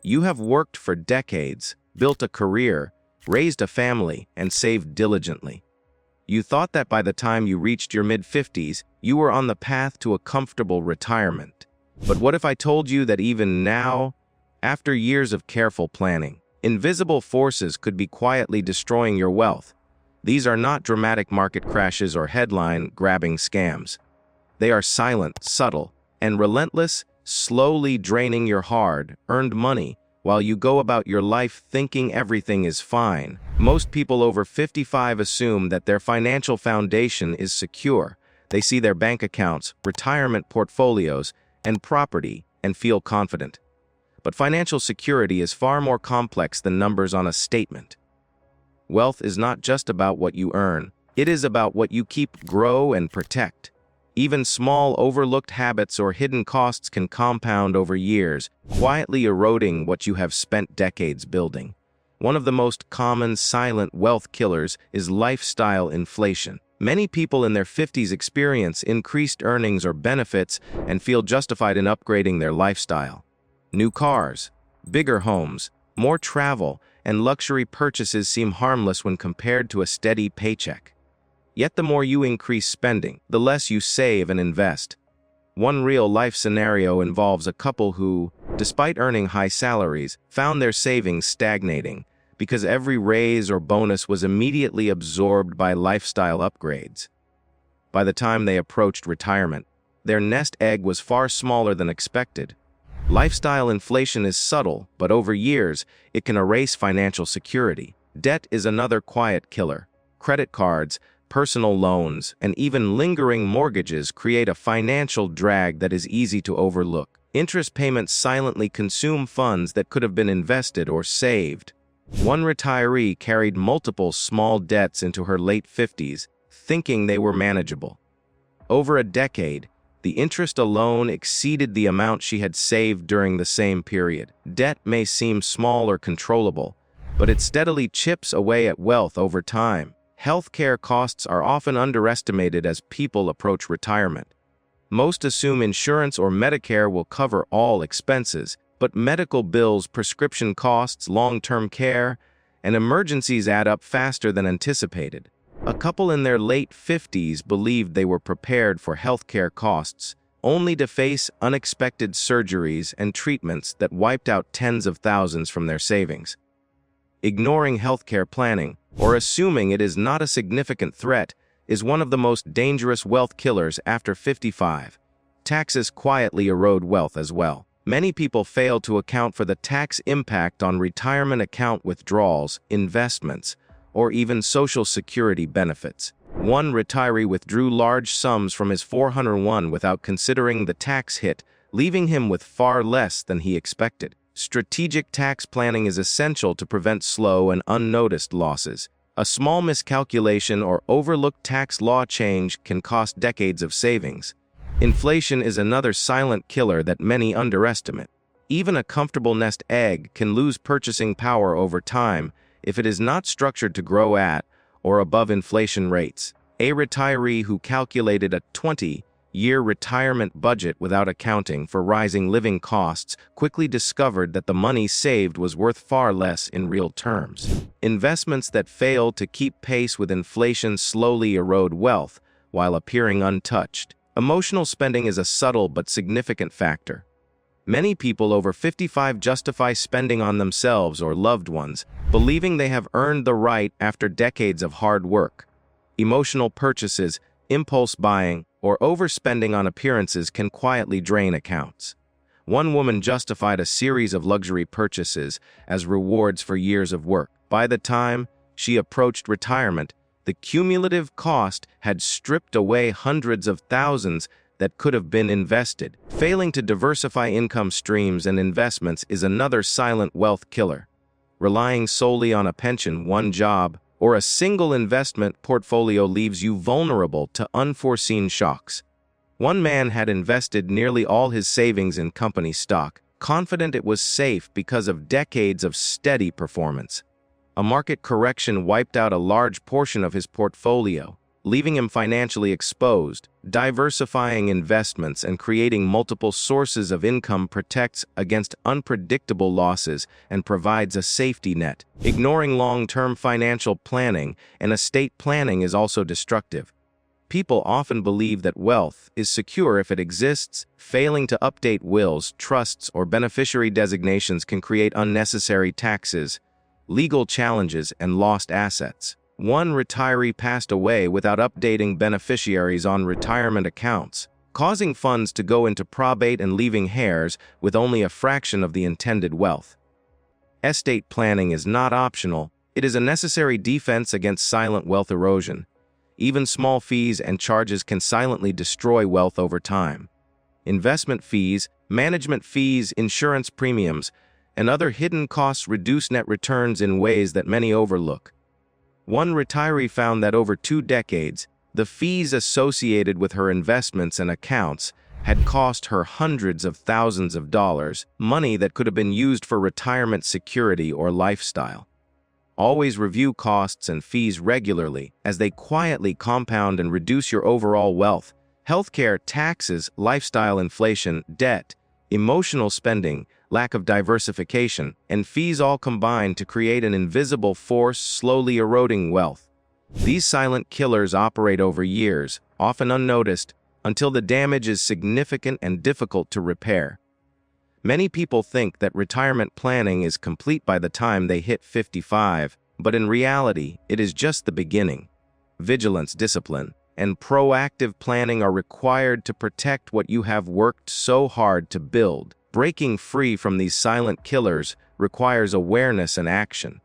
You have worked for decades, built a career, raised a family, and saved diligently. You thought that by the time you reached your mid-50s, you were on the path to a comfortable retirement. But what if I told you that even now, after years of careful planning, invisible forces could be quietly destroying your wealth? These are not dramatic market crashes or headline-grabbing scams. They are silent, subtle, and relentless, slowly draining your hard-earned money while you go about your life thinking everything is fine. Most people over 55 assume that their financial foundation is secure. They see their bank accounts, retirement portfolios, and property and feel confident. But financial security is far more complex than numbers on a statement. Wealth is not just about what you earn. It is about what you keep, grow, and protect. Even small, overlooked habits or hidden costs can compound over years, quietly eroding what you have spent decades building. One of the most common silent wealth killers is lifestyle inflation. Many people in their 50s experience increased earnings or benefits and feel justified in upgrading their lifestyle. New cars, bigger homes, more travel, and luxury purchases seem harmless when compared to a steady paycheck. Yet the more you increase spending, the less you save and invest. One real-life scenario involves a couple who, despite earning high salaries, found their savings stagnating because every raise or bonus was immediately absorbed by lifestyle upgrades. By the time they approached retirement, their nest egg was far smaller than expected. Lifestyle inflation is subtle, but over years, it can erase financial security. Debt is another quiet killer. Credit cards, personal loans, and even lingering mortgages create a financial drag that is easy to overlook. Interest payments silently consume funds that could have been invested or saved. One retiree carried multiple small debts into her late 50s, thinking they were manageable. Over a decade, the interest alone exceeded the amount she had saved during the same period. Debt may seem small or controllable, but it steadily chips away at wealth over time. Healthcare costs are often underestimated as people approach retirement. Most assume insurance or Medicare will cover all expenses, but medical bills, prescription costs, long-term care, and emergencies add up faster than anticipated. A couple in their late 50s believed they were prepared for healthcare costs, only to face unexpected surgeries and treatments that wiped out tens of thousands from their savings. Ignoring healthcare planning, or assuming it is not a significant threat, is one of the most dangerous wealth killers after 55. Taxes quietly erode wealth as well. Many people fail to account for the tax impact on retirement account withdrawals, investments, or even Social Security benefits. One retiree withdrew large sums from his 401 without considering the tax hit, leaving him with far less than he expected. Strategic tax planning is essential to prevent slow and unnoticed losses. A small miscalculation or overlooked tax law change can cost decades of savings. Inflation is another silent killer that many underestimate. Even a comfortable nest egg can lose purchasing power over time if it is not structured to grow at or above inflation rates. A retiree who calculated a 20-year retirement budget without accounting for rising living costs quickly discovered that the money saved was worth far less in real terms. Investments that fail to keep pace with inflation slowly erode wealth while appearing untouched. Emotional spending is a subtle but significant factor. Many people over 55 justify spending on themselves or loved ones, believing they have earned the right after decades of hard work. Emotional purchases, impulse buying, or overspending on appearances can quietly drain accounts. One woman justified a series of luxury purchases as rewards for years of work. By the time she approached retirement, the cumulative cost had stripped away hundreds of thousands that could have been invested. Failing to diversify income streams and investments is another silent wealth killer. Relying solely on a pension, one job, or a single investment portfolio leaves you vulnerable to unforeseen shocks. One man had invested nearly all his savings in company stock, confident it was safe because of decades of steady performance. A market correction wiped out a large portion of his portfolio, leaving him financially exposed. Diversifying investments and creating multiple sources of income protects against unpredictable losses and provides a safety net. Ignoring long-term financial planning and estate planning is also destructive. People often believe that wealth is secure if it exists. Failing to update wills, trusts, or beneficiary designations can create unnecessary taxes, legal challenges, and lost assets. One retiree passed away without updating beneficiaries on retirement accounts, causing funds to go into probate and leaving heirs with only a fraction of the intended wealth. Estate planning is not optional. It is a necessary defense against silent wealth erosion. Even small fees and charges can silently destroy wealth over time. Investment fees, management fees, insurance premiums, and other hidden costs reduce net returns in ways that many overlook. One retiree found that over 2 decades, the fees associated with her investments and accounts had cost her hundreds of thousands of dollars, money that could have been used for retirement security or lifestyle. Always review costs and fees regularly, as they quietly compound and reduce your overall wealth. Healthcare, taxes, lifestyle inflation, debt, emotional spending, lack of diversification, and fees all combine to create an invisible force slowly eroding wealth. These silent killers operate over years, often unnoticed, until the damage is significant and difficult to repair. Many people think that retirement planning is complete by the time they hit 55, but in reality, it is just the beginning. Vigilance, discipline, and proactive planning are required to protect what you have worked so hard to build. Breaking free from these silent killers requires awareness and action.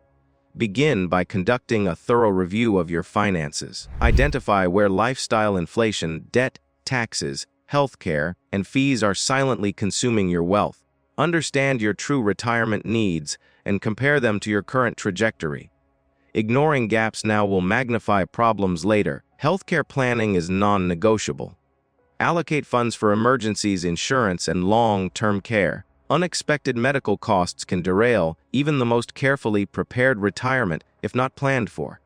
Begin by conducting a thorough review of your finances. Identify where lifestyle inflation, debt, taxes, healthcare, and fees are silently consuming your wealth. Understand your true retirement needs and compare them to your current trajectory. Ignoring gaps now will magnify problems later. Healthcare planning is non-negotiable. Allocate funds for emergencies, insurance, and long-term care. Unexpected medical costs can derail even the most carefully prepared retirement if not planned for.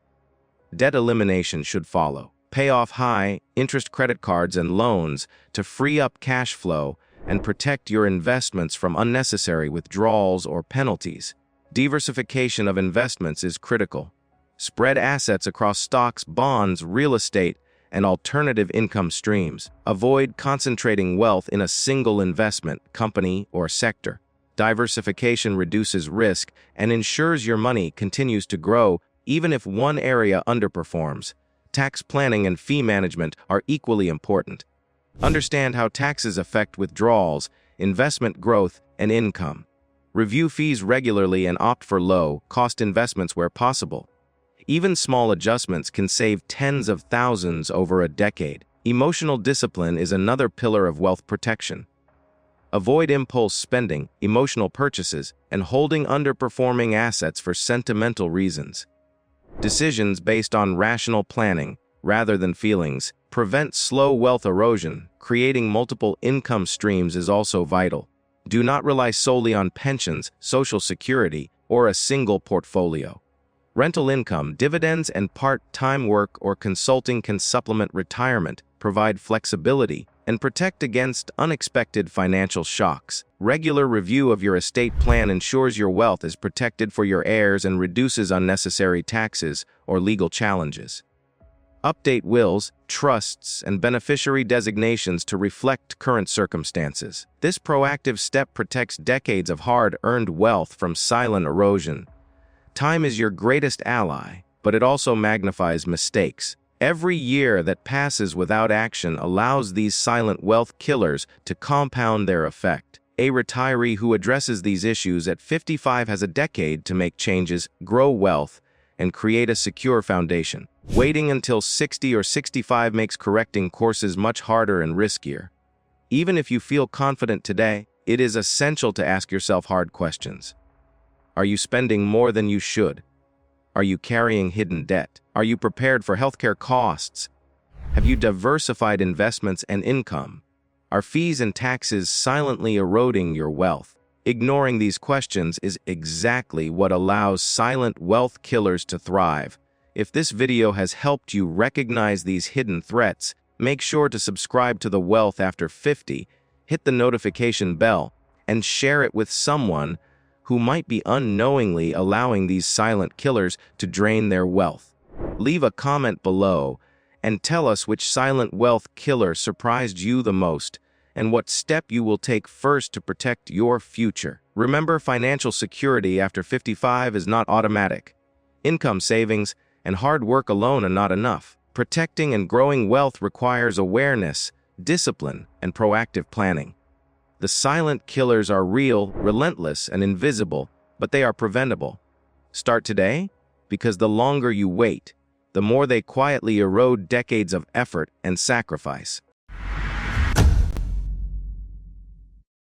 Debt elimination should follow. Pay off high-interest credit cards and loans to free up cash flow and protect your investments from unnecessary withdrawals or penalties. Diversification of investments is critical. Spread assets across stocks, bonds, real estate, and alternative income streams. Avoid concentrating wealth in a single investment, company, or sector. Diversification reduces risk and ensures your money continues to grow even if one area underperforms. Tax planning and fee management are equally important. Understand how taxes affect withdrawals, investment growth, and income. Review fees regularly and opt for low-cost investments where possible. Even small adjustments can save tens of thousands over a decade. Emotional discipline is another pillar of wealth protection. Avoid impulse spending, emotional purchases, and holding underperforming assets for sentimental reasons. Decisions based on rational planning, rather than feelings, prevent slow wealth erosion. Creating multiple income streams is also vital. Do not rely solely on pensions, Social Security, or a single portfolio. Rental income, dividends, and part-time work or consulting can supplement retirement, provide flexibility, and protect against unexpected financial shocks. Regular review of your estate plan ensures your wealth is protected for your heirs and reduces unnecessary taxes or legal challenges. Update wills, trusts, and beneficiary designations to reflect current circumstances. This proactive step protects decades of hard-earned wealth from silent erosion. Time is your greatest ally, but it also magnifies mistakes. Every year that passes without action allows these silent wealth killers to compound their effect. A retiree who addresses these issues at 55 has a decade to make changes, grow wealth, and create a secure foundation. Waiting until 60 or 65 makes correcting courses much harder and riskier. Even if you feel confident today, it is essential to ask yourself hard questions. Are you spending more than you should? Are you carrying hidden debt? Are you prepared for healthcare costs? Have you diversified investments and income? Are fees and taxes silently eroding your wealth? Ignoring these questions is exactly what allows silent wealth killers to thrive. If this video has helped you recognize these hidden threats, make sure to subscribe to the Wealth After 50, hit the notification bell, and share it with someone who might be unknowingly allowing these silent killers to drain their wealth. Leave a comment below and tell us which silent wealth killer surprised you the most and what step you will take first to protect your future. Remember, financial security after 55 is not automatic. Income, savings, and hard work alone are not enough. Protecting and growing wealth requires awareness, discipline, and proactive planning. The silent killers are real, relentless, and invisible, but they are preventable. Start today, because the longer you wait, the more they quietly erode decades of effort and sacrifice.